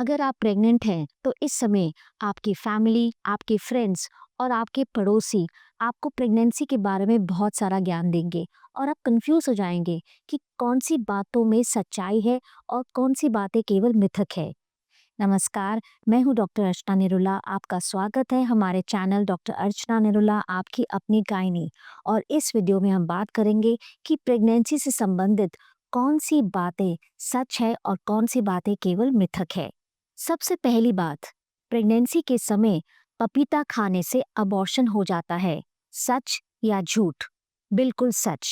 अगर आप प्रेग्नेंट हैं तो इस समय आपकी फैमिली, आपके फ्रेंड्स और आपके पड़ोसी आपको प्रेगनेंसी के बारे में बहुत सारा ज्ञान देंगे और आप कंफ्यूज हो जाएंगे कि कौन सी बातों में सच्चाई है और कौन सी बातें केवल मिथक है। नमस्कार, मैं हूं डॉक्टर अर्चना निरुला। आपका स्वागत है हमारे चैनल डॉक्टर अर्चना निरुला आपकी अपनी गायनी। और इस वीडियो में हम बात करेंगे कि प्रेगनेंसी से संबंधित कौन सी बातें सच है और कौन सी बातें केवल मिथक है। सबसे पहली बात, प्रेगनेंसी के समय पपीता खाने से अबॉर्शन हो जाता है, सच या झूठ? बिल्कुल सच।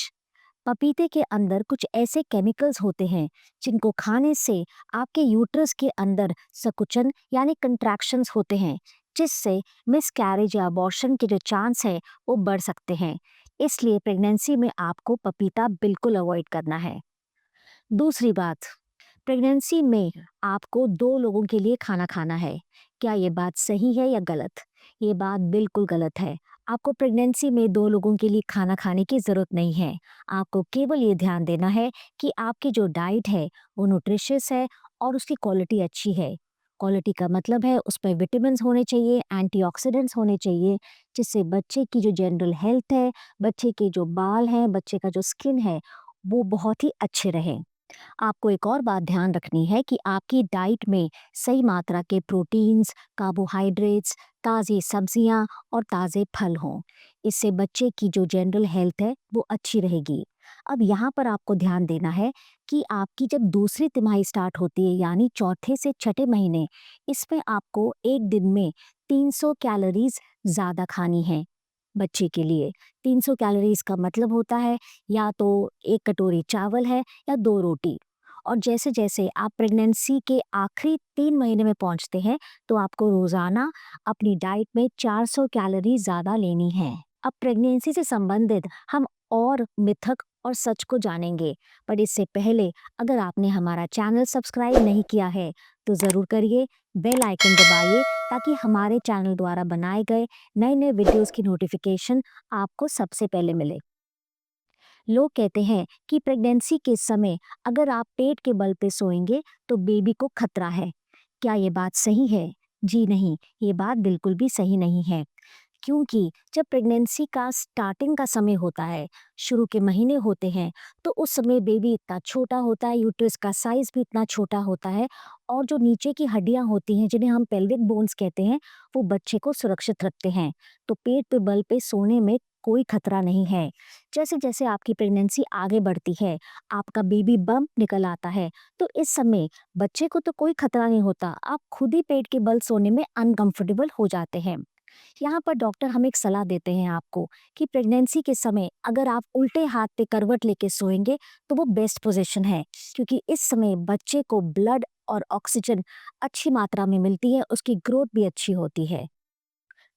पपीते के अंदर कुछ ऐसे केमिकल्स होते हैं जिनको खाने से आपके यूट्रस के अंदर संकुचन यानी कंट्रैक्शंस होते हैं, जिससे मिसकैरेज या अबॉर्शन के जो चांस है वो बढ़ सकते हैं। इसलिए प्रेगनेंसी में आपको पपीता बिल्कुल अवॉइड करना है। दूसरी बात, प्रेगनेंसी में आपको 2 लोगों के लिए खाना खाना है। क्या ये बात सही है या गलत? ये बात बिल्कुल गलत है। आपको प्रेगनेंसी में 2 लोगों के लिए खाना खाने की ज़रूरत नहीं है। आपको केवल ये ध्यान देना है कि आपकी जो डाइट है वो न्यूट्रिशियस है और उसकी क्वालिटी अच्छी है। क्वालिटी का मतलब है उसमें विटामिन्स होने चाहिए, एंटीऑक्सीडेंट्स होने चाहिए, जिससे बच्चे की जो जनरल हेल्थ है, बच्चे के जो बाल हैं, बच्चे का जो स्किन है, वो बहुत ही अच्छे रहें। आपको एक और बात ध्यान रखनी है कि आपकी डाइट में सही मात्रा के प्रोटीन्स, कार्बोहाइड्रेट्स, ताज़ी सब्जियां और ताज़े फल हों। इससे बच्चे की जो जनरल हेल्थ है वो अच्छी रहेगी। अब यहाँ पर आपको ध्यान देना है कि आपकी जब दूसरी तिमाही स्टार्ट होती है यानी चौथे से छठे महीने, इसमें आपको एक दिन में 300 कैलोरीज ज़्यादा खानी है। बच्चे के लिए 300 कैलोरीज का मतलब होता है या तो 1 कटोरी चावल है या 2 रोटी। और जैसे-जैसे आप प्रेगनेंसी के आखिरी 3 महीने में पहुंचते हैं, तो आपको रोज़ाना अपनी डाइट में 400 कैलोरी ज़्यादा लेनी है। अब प्रेगनेंसी से संबंधित हम और मिथक और सच को जानेंगे, पर इससे पहले अगर आपने हमारा चैनल सब्सक्राइब नहीं किया है, तो ज़रूर करिए, बेल आइकन दबाइए ताकि हमारे चैनल द्वारा बनाए गए नए-नए वीडियोज़ की नोटिफ़िकेशन आपको सबसे पहले मिले। लोग कहते हैं कि प्रेगनेंसी के समय अगर आप पेट के बल पे सोएंगे तो बेबी को खतरा है। क्या ये बात सही है? जी नहीं, ये बात बिल्कुल भी सही नहीं है। क्योंकि जब प्रेगनेंसी का स्टार्टिंग का समय होता है, शुरू के महीने होते हैं, तो उस समय बेबी इतना छोटा होता है, यूट्रस का साइज़ भी इतना छोटा होता है और जो नीचे की हड्डियाँ होती हैं, जिन्हें हम पेल्विक बोन्स कहते हैं, वो बच्चे को सुरक्षित रखते हैं। तो पेट पे बल पे सोने में कोई खतरा नहीं है। जैसे-जैसे आपकी प्रेगनेंसी आगे बढ़ती है, आपका बेबी बम्प निकल आता है, तो इस समय बच्चे को तो कोई खतरा नहीं होता, आप खुद ही पेट के बल सोने में अनकंफर्टेबल हो जाते हैं। यहाँ पर डॉक्टर हमें एक सलाह देते हैं आपको कि प्रेगनेंसी के समय अगर आप उल्टे हाथ पे करवट लेके सोएंगे तो वो बेस्ट पोजीशन है, क्योंकि इस समय बच्चे को ब्लड और ऑक्सीजन अच्छी मात्रा में मिलती है, उसकी ग्रोथ भी अच्छी होती है।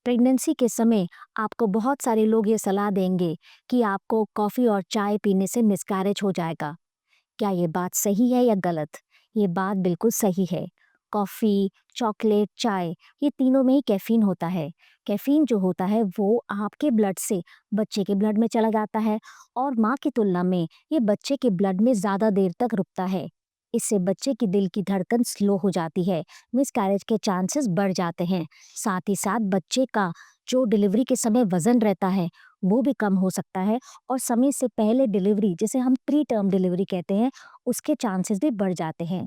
प्रेगनेंसी के समय आपको बहुत सारे लोग ये सलाह देंगे कि आपको कॉफ़ी और चाय पीने से मिसकैरेज हो जाएगा। क्या ये बात सही है या गलत? ये बात बिल्कुल सही है। कॉफ़ी, चॉकलेट, चाय, ये तीनों में ही कैफ़ीन होता है। कैफ़ीन जो होता है वो आपके ब्लड से बच्चे के ब्लड में चला जाता है और माँ की तुलना में ये बच्चे के ब्लड में ज़्यादा देर तक रुकता है। इससे बच्चे की दिल की धड़कन स्लो हो जाती है, मिसकैरेज के चांसेस बढ़ जाते हैं। साथ ही साथ बच्चे का जो डिलीवरी के समय वज़न रहता है, वो भी कम हो सकता है और समय से पहले डिलीवरी, जिसे हम प्री टर्म डिलीवरी कहते हैं, उसके चांसेस भी बढ़ जाते हैं।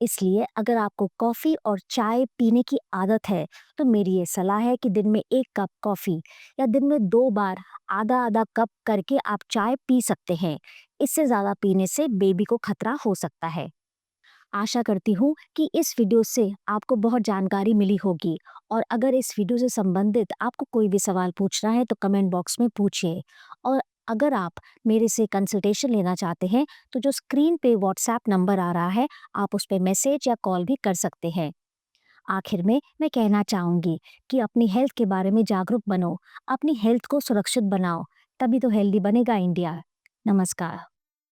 इसलिए अगर आपको कॉफ़ी और चाय पीने की आदत है, तो मेरी ये सलाह है कि दिन में 1 कप कॉफ़ी या दिन में 2 बार आधा-आधा कप करके आप चाय पी सकते हैं। इससे ज़्यादा पीने से बेबी को खतरा हो सकता है। आशा करती हूँ कि इस वीडियो से आपको बहुत जानकारी मिली होगी और अगर इस वीडियो से संबंधित आपको कोई भी सवाल पूछना है तो कमेंट बॉक्स में पूछिए। और अगर आप मेरे से कंसल्टेशन लेना चाहते हैं तो जो स्क्रीन पे व्हाट्सएप नंबर आ रहा है, आप उस पे मैसेज या कॉल भी कर सकते हैं। आखिर में मैं कहना चाहूँगी कि अपनी हेल्थ के बारे में जागरूक बनो, अपनी हेल्थ को सुरक्षित बनाओ, तभी तो हेल्दी बनेगा इंडिया। नमस्कार।